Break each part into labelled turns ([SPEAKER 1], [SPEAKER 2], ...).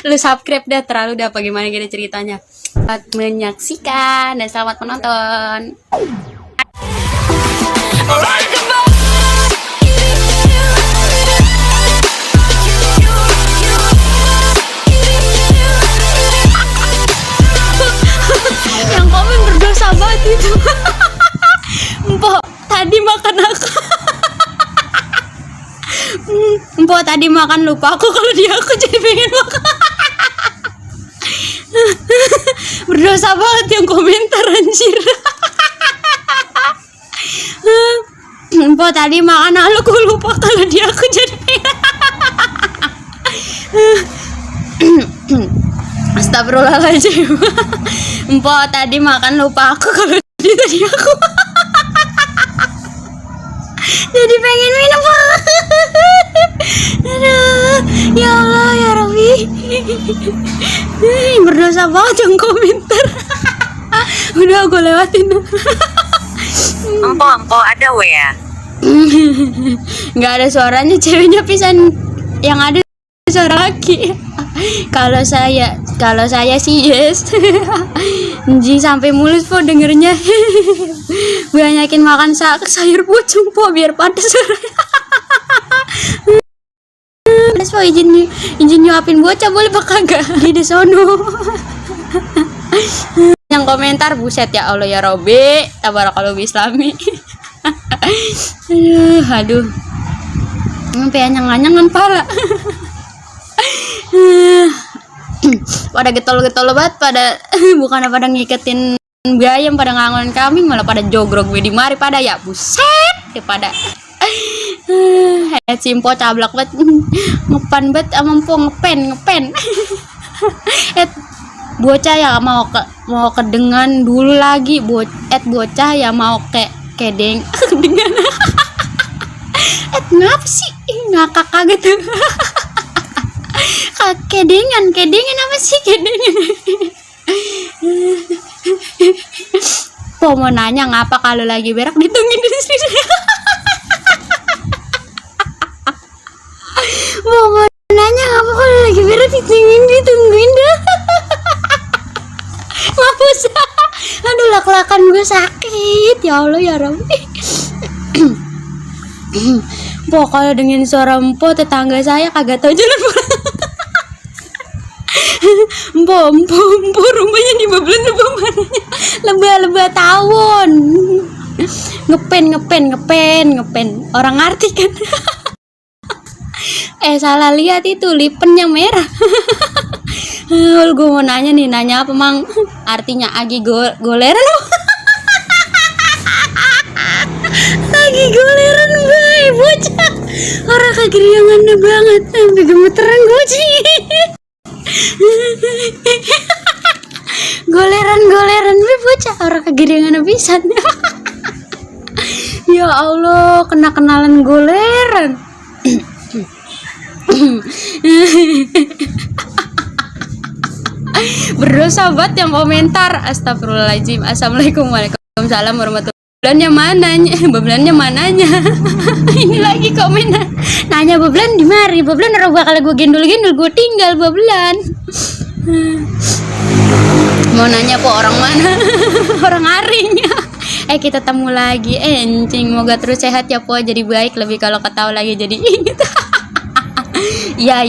[SPEAKER 1] Lu subscribe dah, terlalu dah bagaimana gini ceritanya. Selamat menyaksikan dan selamat menonton. Yang komen berdosa banget itu. Mpok tadi makan aku. Mpok tadi makan lupa aku kalau dia aku jadi pengen makan. Berdosa banget yang komentar anjir. Mpok tadi makan aku lupa kalau dia aku jadi pengen. Astagfirullahaladzim. Mpok tadi makan lupa aku kalau dia tadi aku. Jadi pengen minum. Aduh, ya Allah ya Rabbi. Berdosa banget yang komentar. Udah aku lewatin.
[SPEAKER 2] Empok ada ya?
[SPEAKER 1] Nggak ada suaranya, ceweknya pisan. Yang ada suara laki. Kalau saya sih yes. Ji sampai mulus po dengernya. Banyakin makan sayur pucung po biar padas suaranya. So izin nyuapin bocah boleh apa kagak di sono. Yang komentar buset ya Allah ya Robi tabarakallahu islami. Aduh sampai anyang-anyangan pala. Pada getol-getol banget, pada bukannya pada ngiketin bayam, pada ngangon kambing, malah pada jogrok di mari pada ya buset ya pada. Simpo cablak banget, ngepan banget amampo ngepen. Bocah ya mau kedengan dulu lagi, bocah ya mau kedeng kedengan. Ngapa sih ngakak kaget tuh. Kedengan apa sih kedengan? Po mau nanya ngapa kalau lagi berak ditungguin di sini. Mau nanya ngapa kalau lagi berak ditungguin dah. Mampus. Aduh lak-lakan gue sakit. Ya Allah ya Rabbi. Po kalau dengan suara empo tetangga saya kagak tahu jalan pulang. Empo rumahnya di Bablan lebah tawon. Ngepen orang ngerti kan. Salah lihat itu lipen yang merah. Gue mau nanya apa mang artinya agi goleran. Agi goleran gue bocah orang kageriangan banget sampai gemeteran gue sih. Goleran gue bocah orang kageriangan pisan. Ya Allah kena kenalan goleran. Berdosa banget yang komentar. Astagfirullahaladzim. Assalamualaikum waalaikumsalam warahmatullahi wabarakatuh. Bablannya mananya? Ini lagi komen nanya bablan di mari. Bablan orang bakal gue gendul gue tinggal bablan. Mau nanya po orang mana? Orang aring. Kita temu lagi. Encing moga terus sehat ya po, jadi baik lebih kalau ketawa lagi jadi inget. Ya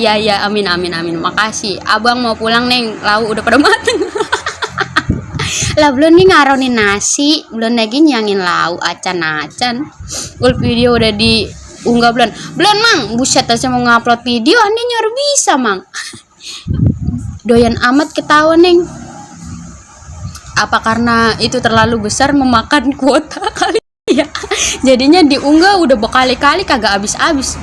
[SPEAKER 1] amin makasih. Abang mau pulang neng, lauk udah pada mateng. Lah belum nih ngaronin nasi, belum lagi nyangin lauk acan. Ul video udah diunggah belum mang, buset saya mau ngupload video ane nyuruh bisa mang. Doyan amat ketawa neng. Apa karena itu terlalu besar memakan kuota kali ya? Jadinya diunggah udah berkali-kali kagak habis-habis.